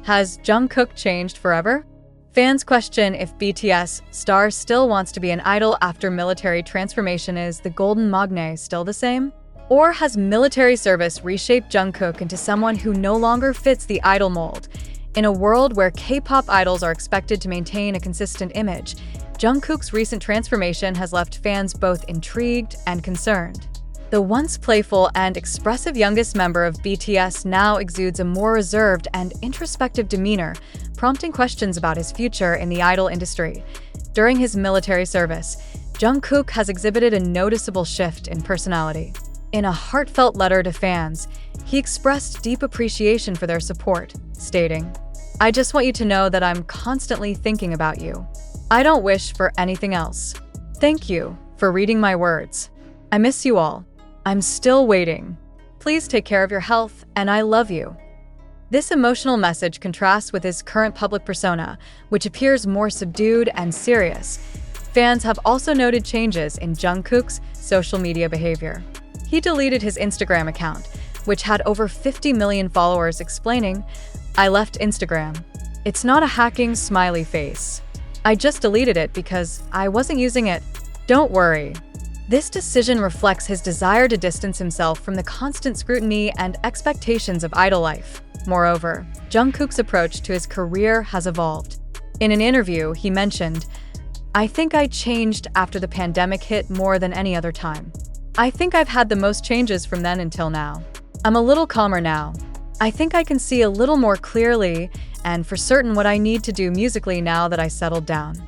Has Jungkook changed forever? Fans question if BTS star still wants to be an idol after military transformation. Is the golden magne still the same? Or has military service reshaped Jungkook into someone who no longer fits the idol mold? In a world where K-pop idols are expected to maintain a consistent image, Jungkook's recent transformation has left fans both intrigued and concerned. The once playful and expressive youngest member of BTS now exudes a more reserved and introspective demeanor, prompting questions about his future in the idol industry. During his military service, Jungkook has exhibited a noticeable shift in personality. In a heartfelt letter to fans, he expressed deep appreciation for their support, stating, "I just want you to know that I'm constantly thinking about you. I don't wish for anything else. Thank you for reading my words. I miss you all. I'm still waiting. Please take care of your health, and I love you." This emotional message contrasts with his current public persona, which appears more subdued and serious. Fans have also noted changes in Jungkook's social media behavior. He deleted his Instagram account, which had over 50 million followers, explaining, "I left Instagram. It's not a hacking smiley face. I just deleted it because I wasn't using it. Don't worry." This decision reflects his desire to distance himself from the constant scrutiny and expectations of idol life. Moreover, Jungkook's approach to his career has evolved. In an interview, he mentioned, "I think I changed after the pandemic hit more than any other time. I think I've had the most changes from then until now. I'm a little calmer now. I think I can see a little more clearly and for certain what I need to do musically now that I settled down."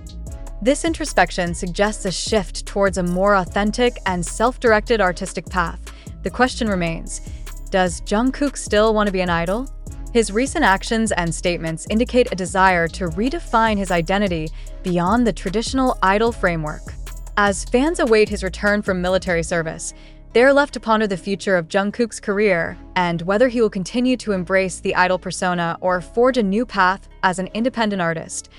This introspection suggests a shift towards a more authentic and self-directed artistic path. The question remains, does Jungkook still want to be an idol? His recent actions and statements indicate a desire to redefine his identity beyond the traditional idol framework. As fans await his return from military service, they are left to ponder the future of Jungkook's career and whether he will continue to embrace the idol persona or forge a new path as an independent artist.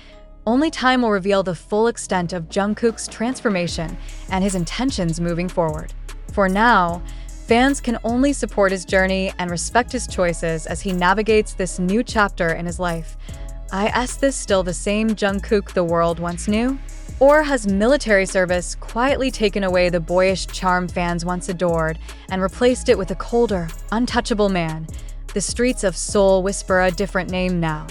Only time will reveal the full extent of Jungkook's transformation and his intentions moving forward. For now, fans can only support his journey and respect his choices as he navigates this new chapter in his life. Is this still the same Jungkook the world once knew? Or has military service quietly taken away the boyish charm fans once adored and replaced it with a colder, untouchable man? The streets of Seoul whisper a different name now.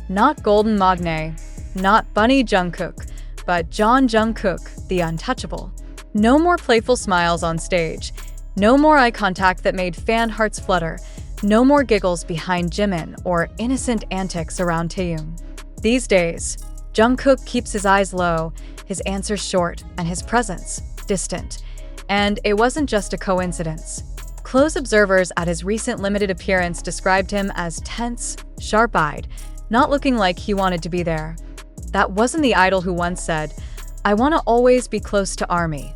Not Golden Magne, not Bunny Jungkook, but John Jungkook, the untouchable. No more playful smiles on stage. No more eye contact that made fan hearts flutter. No more giggles behind Jimin or innocent antics around Taehyung. These days, Jungkook keeps his eyes low, his answers short, and his presence distant. And it wasn't just a coincidence. Close observers at his recent limited appearance described him as tense, sharp-eyed, not looking like he wanted to be there. That wasn't the idol who once said, "I want to always be close to ARMY."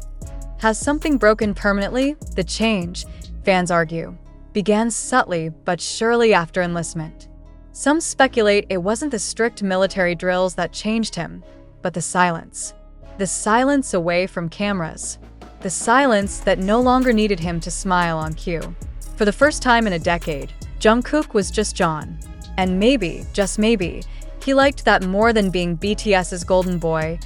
Has something broken permanently? The change, fans argue, began subtly but surely after enlistment. Some speculate it wasn't the strict military drills that changed him, but the silence. The silence away from cameras. The silence that no longer needed him to smile on cue. For the first time in a decade, Jungkook was just John. And maybe, just maybe, he liked that more than being BTS's golden boy.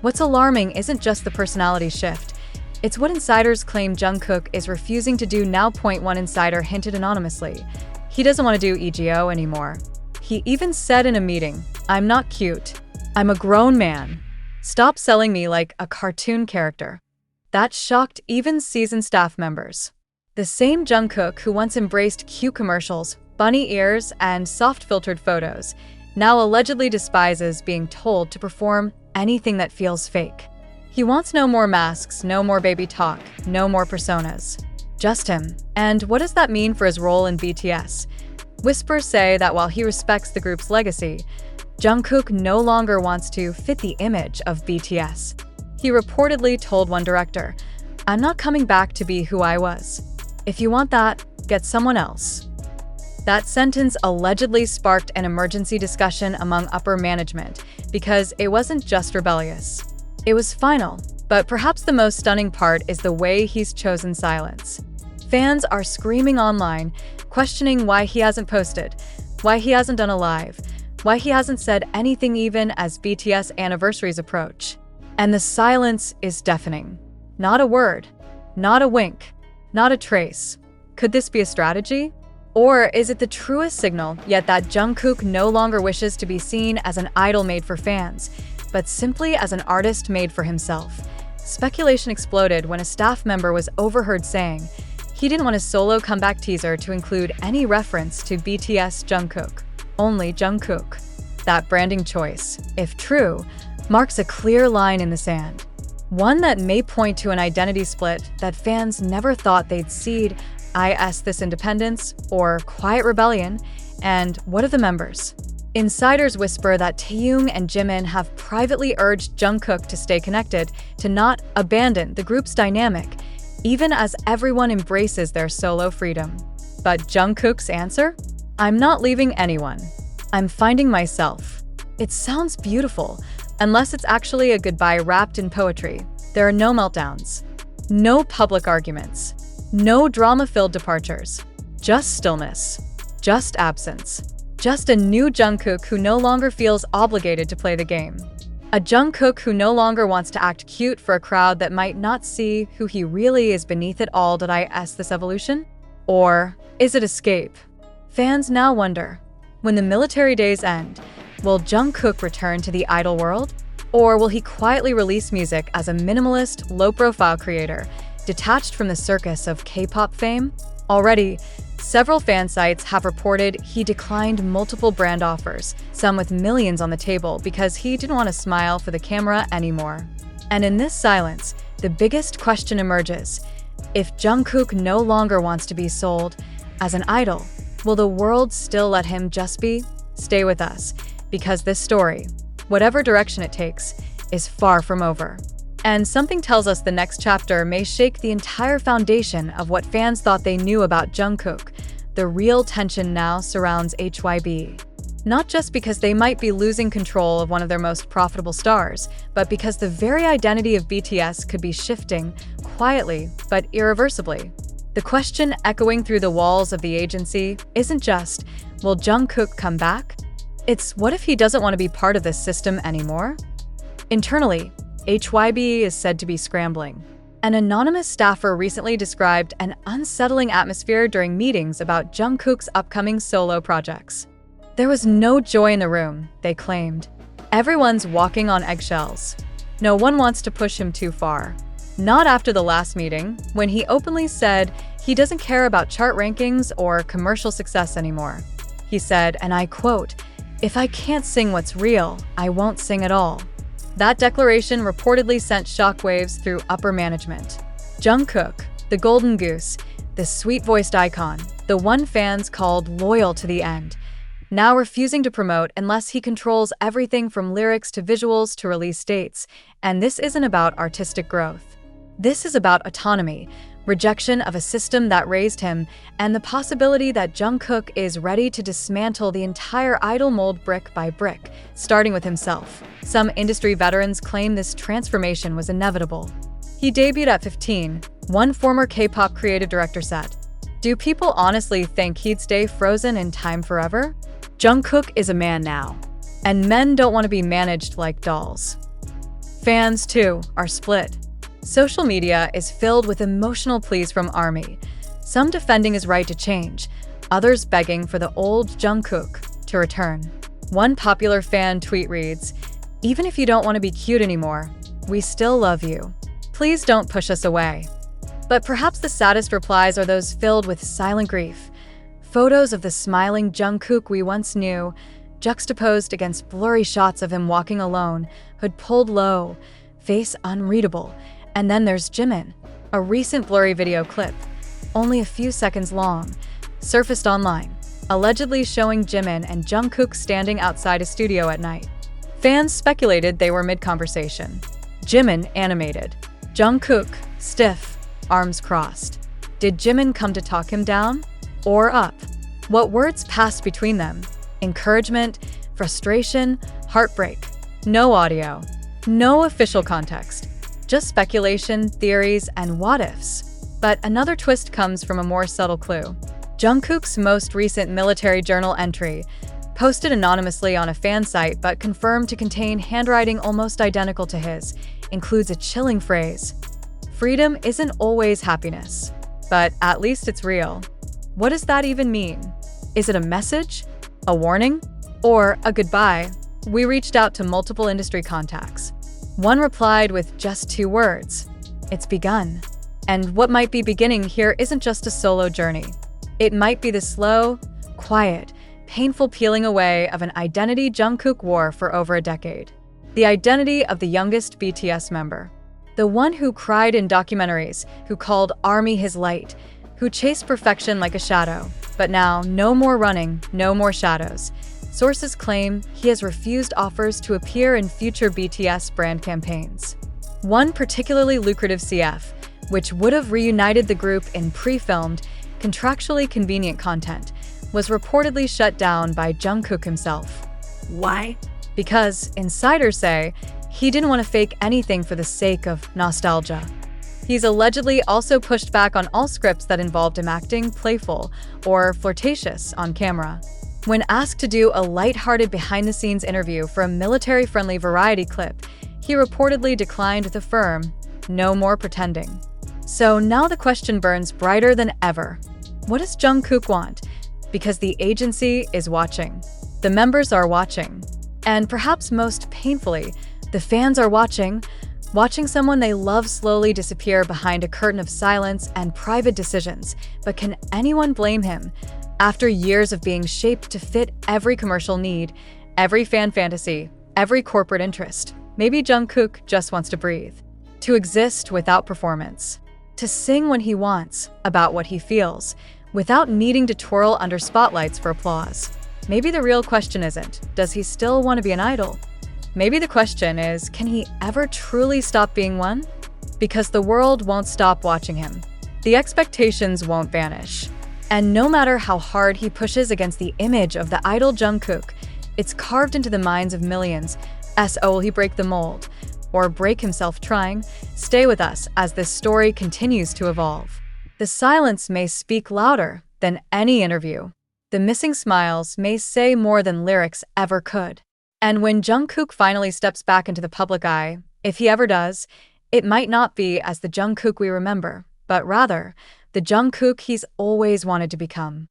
What's alarming isn't just the personality shift. It's what insiders claim Jungkook is refusing to do now. One insider hinted anonymously. He doesn't want to do EGO anymore. He even said in a meeting, "I'm not cute. I'm a grown man. Stop selling me like a cartoon character." That shocked even seasoned staff members. The same Jungkook who once embraced cute commercials, bunny ears, and soft-filtered photos, now allegedly despises being told to perform anything that feels fake. He wants no more masks, no more baby talk, no more personas. Just him. And what does that mean for his role in BTS? Whispers say that while he respects the group's legacy, Jungkook no longer wants to fit the image of BTS. He reportedly told one director, "I'm not coming back to be who I was. If you want that, get someone else." That sentence allegedly sparked an emergency discussion among upper management because it wasn't just rebellious. It was final, but perhaps the most stunning part is the way he's chosen silence. Fans are screaming online, questioning why he hasn't posted, why he hasn't done a live, why he hasn't said anything even as BTS anniversaries approach. And the silence is deafening. Not a word, not a wink, not a trace. Could this be a strategy? Or is it the truest signal yet that Jungkook no longer wishes to be seen as an idol made for fans, but simply as an artist made for himself? Speculation exploded when a staff member was overheard saying he didn't want a solo comeback teaser to include any reference to BTS Jungkook, only Jungkook. That branding choice, if true, marks a clear line in the sand. One that may point to an identity split that fans never thought they'd see. This independence or quiet rebellion? And what of the members? Insiders whisper that Taehyung and Jimin have privately urged Jungkook to stay connected, to not abandon the group's dynamic, even as everyone embraces their solo freedom. But Jungkook's answer? I'm not leaving anyone. I'm finding myself. It sounds beautiful, unless it's actually a goodbye wrapped in poetry. There are no meltdowns, no public arguments, no drama-filled departures, just stillness, just absence. Just a new Jungkook who no longer feels obligated to play the game. A Jungkook who no longer wants to act cute for a crowd that might not see who he really is beneath it all. This evolution? Or is it escape? Fans now wonder, when the military days end, will Jungkook return to the idol world? Or will he quietly release music as a minimalist, low-profile creator, detached from the circus of K-pop fame? Already, several fan sites have reported he declined multiple brand offers, some with millions on the table, because he didn't want to smile for the camera anymore. And in this silence, the biggest question emerges. If Jungkook no longer wants to be sold as an idol, will the world still let him just be? Stay with us, because this story, whatever direction it takes, is far from over. And something tells us the next chapter may shake the entire foundation of what fans thought they knew about Jungkook. The real tension now surrounds HYB. Not just because they might be losing control of one of their most profitable stars, but because the very identity of BTS could be shifting, quietly but irreversibly. The question echoing through the walls of the agency isn't just, will Jungkook come back? It's, what if he doesn't want to be part of this system anymore? Internally, HYB is said to be scrambling. An anonymous staffer recently described an unsettling atmosphere during meetings about Jungkook's upcoming solo projects. There was no joy in the room, they claimed. Everyone's walking on eggshells. No one wants to push him too far. Not after the last meeting, when he openly said he doesn't care about chart rankings or commercial success anymore. He said, and I quote, "If I can't sing what's real, I won't sing at all." That declaration reportedly sent shockwaves through upper management. Jungkook, the golden goose, the sweet-voiced icon, the one fans called loyal to the end, now refusing to promote unless he controls everything from lyrics to visuals to release dates. And this isn't about artistic growth. This is about autonomy, rejection of a system that raised him, and the possibility that Jungkook is ready to dismantle the entire idol mold brick by brick, starting with himself. Some industry veterans claim this transformation was inevitable. He debuted at 15, one former K-pop creative director said. Do people honestly think he'd stay frozen in time forever? Jungkook is a man now, and men don't want to be managed like dolls. Fans, too, are split. Social media is filled with emotional pleas from ARMY, some defending his right to change, others begging for the old Jungkook to return. One popular fan tweet reads, "Even if you don't want to be cute anymore, we still love you. Please don't push us away." But perhaps the saddest replies are those filled with silent grief. Photos of the smiling Jungkook we once knew, juxtaposed against blurry shots of him walking alone, hood pulled low, face unreadable. And then there's Jimin, a recent blurry video clip, only a few seconds long, surfaced online, allegedly showing Jimin and Jungkook standing outside a studio at night. Fans speculated they were mid-conversation. Jimin animated, Jungkook stiff, arms crossed. Did Jimin come to talk him down? Or up? What words passed between them? Encouragement, frustration, heartbreak. No audio, no official context. Just speculation, theories, and what-ifs. But another twist comes from a more subtle clue. Jungkook's most recent military journal entry, Posted anonymously on a fan site but confirmed to contain handwriting almost identical to his, includes a chilling phrase: "Freedom isn't always happiness, but at least it's real." What does that even mean? Is it a message? A warning? Or a goodbye? We reached out to multiple industry contacts. One replied with just 2 words: "It's begun." And what might be beginning here isn't just a solo journey. It might be the slow, quiet, painful peeling away of an identity Jungkook wore for over a decade. The identity of the youngest BTS member. The one who cried in documentaries, who called ARMY his light, who chased perfection like a shadow. But now, no more running, no more shadows. Sources claim he has refused offers to appear in future BTS brand campaigns. One particularly lucrative CF, which would have reunited the group in pre-filmed, contractually convenient content, was reportedly shut down by Jungkook himself. Why? Because, insiders say, he didn't want to fake anything for the sake of nostalgia. He's allegedly also pushed back on all scripts that involved him acting playful or flirtatious on camera. When asked to do a light-hearted behind-the-scenes interview for a military-friendly variety clip, he reportedly declined with a firm, "No more pretending." So now the question burns brighter than ever. What does Jungkook want? Because the agency is watching. The members are watching. And perhaps most painfully, the fans are watching someone they love slowly disappear behind a curtain of silence and private decisions. But can anyone blame him? After years of being shaped to fit every commercial need, every fan fantasy, every corporate interest, maybe Jungkook just wants to breathe. To exist without performance. To sing when he wants, about what he feels, without needing to twirl under spotlights for applause. Maybe the real question isn't, does he still want to be an idol? Maybe the question is, can he ever truly stop being one? Because the world won't stop watching him. The expectations won't vanish. And no matter how hard he pushes against the image of the idol Jungkook, it's carved into the minds of millions. Will he break the mold? Or break himself trying? Stay with us as this story continues to evolve. The silence may speak louder than any interview. The missing smiles may say more than lyrics ever could. And when Jungkook finally steps back into the public eye, if he ever does, it might not be as the Jungkook we remember, but rather the Jungkook he's always wanted to become.